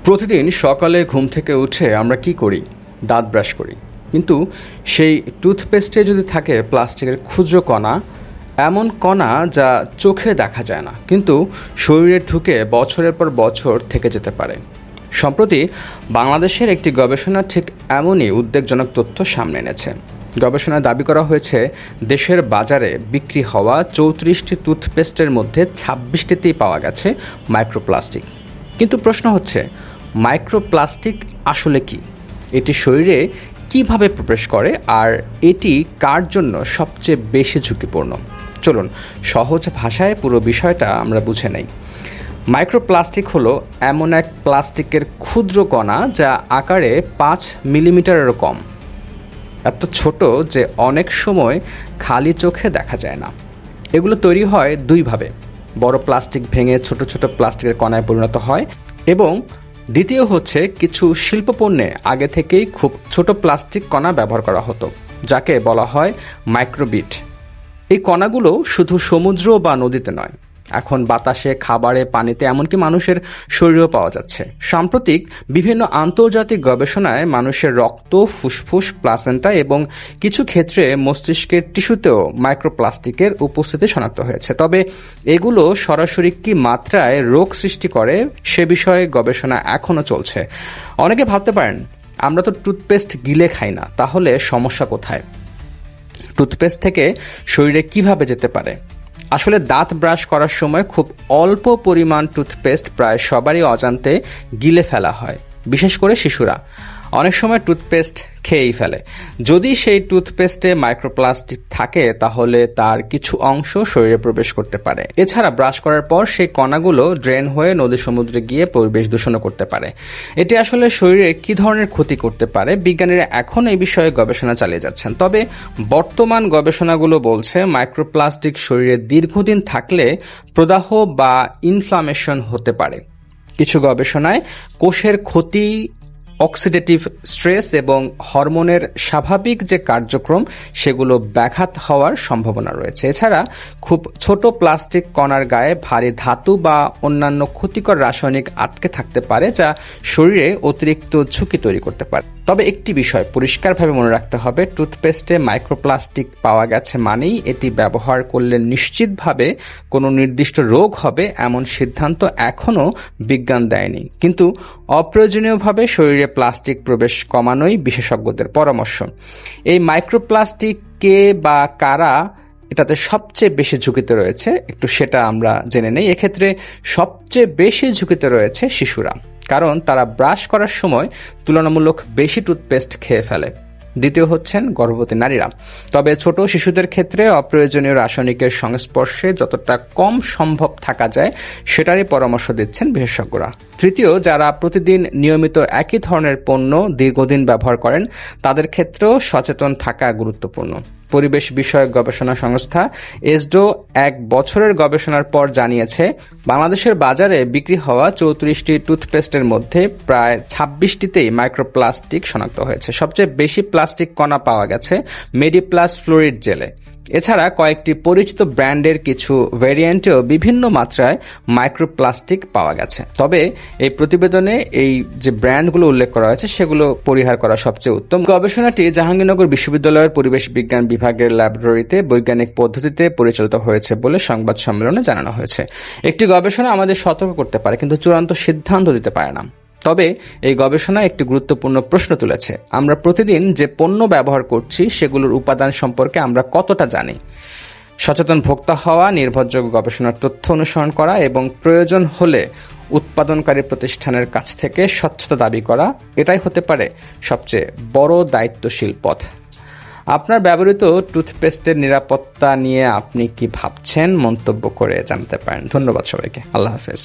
প্রতিদিন সকালে ঘুম থেকে উঠে আমরা কি করি? দাঁত ব্রাশ করি। কিন্তু সেই টুথপেস্টে যদি থাকে প্লাস্টিকের ক্ষুদ্র কণা, এমন কণা যা চোখে দেখা যায় না কিন্তু শরীরে ঢুকে বছরের পর বছর থেকে যেতে পারে। সম্প্রতি বাংলাদেশের একটি গবেষণা ঠিক এমনই উদ্বেগজনক তথ্য সামনে এনেছে। গবেষণায় দাবি করা হয়েছে, দেশের বাজারে বিক্রি হওয়া 34টি টুথপেস্টের মধ্যে 26টিতেই পাওয়া গেছে মাইক্রোপ্লাস্টিক। কিন্তু প্রশ্ন হচ্ছে, মাইক্রোপ্লাস্টিক আসলে কি? এটি শরীরে কিভাবে প্রবেশ করে আর এটি কার জন্য সবচেয়ে বেশি ঝুঁকিপূর্ণ? চলুন সহজ ভাষায় পুরো বিষয়টা আমরা বুঝে নেই। মাইক্রোপ্লাস্টিক হলো এমন এক প্লাস্টিকের ক্ষুদ্র কণা যা আকারে 5 মিলিমিটারেরও কম। এত ছোট যে অনেক সময় খালি চোখে দেখা যায় না। এগুলো তৈরি হয় দুইভাবে: বড় প্লাস্টিক ভেঙে ছোট ছোট প্লাস্টিকের কণায় পরিণত হয়, এবং দ্বিতীয় হচ্ছে কিছু শিল্পপণ্যে আগে থেকেই খুব ছোট প্লাস্টিক কণা ব্যবহার করা হতো, যাকে বলা হয় মাইক্রোবিট। এই কণাগুলো শুধু সমুদ্র বা নদীতে নয়, এখন বাতাসে, খাবারে, পানিতে, এমনকি মানুষের শরীরেও পাওয়া যাচ্ছে। সাম্প্রতিক বিভিন্ন আন্তর্জাতিক গবেষণায় মানুষের রক্ত, ফুসফুস, প্লাসেন্টা এবং কিছু ক্ষেত্রে মস্তিষ্কের টিস্যুতেও মাইক্রোপ্লাস্টিকের উপস্থিতি শনাক্ত হয়েছে। তবে এগুলো সরাসরি কি মাত্রায় রোগ সৃষ্টি করে সে বিষয়ে গবেষণা এখনও চলছে। অনেকে ভাবতে পারেন, আমরা তো টুথপেস্ট গিলে খাই না, তাহলে সমস্যা কোথায়? টুথপেস্ট থেকে শরীরে কিভাবে যেতে পারে? আসলে দাঁত ব্রাশ করার সময় খুব অল্প পরিমাণ টুথপেস্ট প্রায় সবারই অজান্তে গিলে ফেলা হয়, বিশেষ করে শিশুরা। অনেক সময় টুথপেস্ট খেয়েই ফেলে। যদি সেই টুথপেস্টে মাইক্রোপ্লাস্টিক থাকে তাহলে তার কিছু অংশ শরীরে প্রবেশ করতে পারে। এছাড়া ব্রাশ করার পর সেই কণাগুলো ড্রেন হয়ে নদী সমুদ্রে গিয়ে পরিবেশ দূষণ করতে পারে। এটি আসলে শরীরে কি ধরনের ক্ষতি করতে পারে, বিজ্ঞানীরা এখন এই বিষয়ে গবেষণা চালিয়ে যাচ্ছেন। তবে বর্তমান গবেষণাগুলো বলছে, মাইক্রোপ্লাস্টিক শরীরে দীর্ঘদিন থাকলে প্রদাহ বা ইনফ্লামেশন হতে পারে। কিছু গবেষণায় কোষের ক্ষতি, অক্সিডেটিভ স্ট্রেস এবং হরমোনের স্বাভাবিক যে কার্যক্রম সেগুলো ব্যাঘাত হওয়ার সম্ভাবনা রয়েছে। এছাড়া খুব ছোট প্লাস্টিক কণার গায়ে ভারী ধাতু বা অন্যান্য ক্ষতিকর রাসায়নিক আটকে থাকতে পারে, যা শরীরে অতিরিক্ত ঝুঁকি তৈরি করতে পারে। তবে একটি বিষয় পরিষ্কারভাবে মনে রাখতে হবে, টুথপেস্টে মাইক্রোপ্লাস্টিক পাওয়া গেছে মানেই এটি ব্যবহার করলে নিশ্চিতভাবে কোনো নির্দিষ্ট রোগ হবে এমন সিদ্ধান্ত এখনও বিজ্ঞান দেয়নি। কিন্তু অপ্রয়োজনীয়ভাবে শরীরে প্লাস্টিক প্রবেশ কমানোই বিশেষজ্ঞদের পরামর্শ। এই মাইক্রোপ্লাস্টিক কে বা কারা এটাতে সবচেয়ে বেশি ঝুঁকিতে রয়েছে, একটু সেটা আমরা জেনে নেই। এক্ষেত্রে সবচেয়ে বেশি ঝুঁকিতে রয়েছে শিশুরা, কারণ তারা ব্রাশ করার সময় তুলনামূলক বেশি টুথপেস্ট খেয়ে ফেলে। দ্বিতীয় হচ্ছেন গর্ভবতী নারীরা। তবে ছোট শিশুদের ক্ষেত্রে অপ্রয়োজনীয় রাসায়নিকের সংস্পর্শে যতটা কম সম্ভব থাকা যায় সেটারই পরামর্শ দিচ্ছেন বিশেষজ্ঞরা। তৃতীয়, যারা প্রতিদিন নিয়মিত একই ধরনের পণ্য দীর্ঘদিন ব্যবহার করেন তাদের ক্ষেত্রেও সচেতন থাকা গুরুত্বপূর্ণ। পরিবেশ বিষয়ক গবেষণা সংস্থা এসডো 1 বছরের গবেষণার পর জানিয়েছে, বাংলাদেশের বাজারে বিক্রি হওয়া 34টি টুথপেস্টের মধ্যে প্রায় 26টিতেই মাইক্রোপ্লাস্টিক শনাক্ত হয়েছে। সবচেয়ে বেশি প্লাস্টিক কণা পাওয়া গেছে মেডিপ্লাস ফ্লোরিড জেলে। এছাড়া কয়েকটি পরিচিত ব্র্যান্ডের কিছু ভ্যারিয়েন্টেও বিভিন্ন মাত্রায় মাইক্রোপ্লাস্টিক পাওয়া গেছে। তবে এই প্রতিবেদনে এই যে ব্র্যান্ডগুলো উল্লেখ করা হয়েছে সেগুলো পরিহার করা সবচেয়ে উত্তম। গবেষণাটি জাহাঙ্গীরনগর বিশ্ববিদ্যালয়ের পরিবেশ বিজ্ঞান বিভাগের ল্যাবরেটরিতে বৈজ্ঞানিক পদ্ধতিতে পরিচালিত হয়েছে বলে সংবাদ সম্মেলনে জানানো হয়েছে। একটি গবেষণা আমাদের সতর্ক করতে পারে কিন্তু চূড়ান্ত সিদ্ধান্ত দিতে পারে না। তবে এই গবেষণা একটি গুরুত্বপূর্ণ প্রশ্ন তুলেছে, আমরা প্রতিদিন যে পণ্য ব্যবহার করছি সেগুলোর উপাদান সম্পর্কে আমরা কতটা জানি? সচেতন ভোক্তা হওয়া, নির্ভরযোগ্য গবেষণার তথ্য অনুসরণ করা এবং প্রয়োজন হলে উৎপাদনকারী প্রতিষ্ঠানের কাছ থেকে স্বচ্ছতা দাবি করা, এটাই হতে পারে সবচেয়ে বড় দায়িত্বশীল পথ। আপনার ব্যবহৃত টুথপেস্টের নিরাপত্তা নিয়ে আপনি কি ভাবছেন? মন্তব্য করে জানাতে পারেন। ধন্যবাদ সবাইকে। আল্লাহ হাফেজ।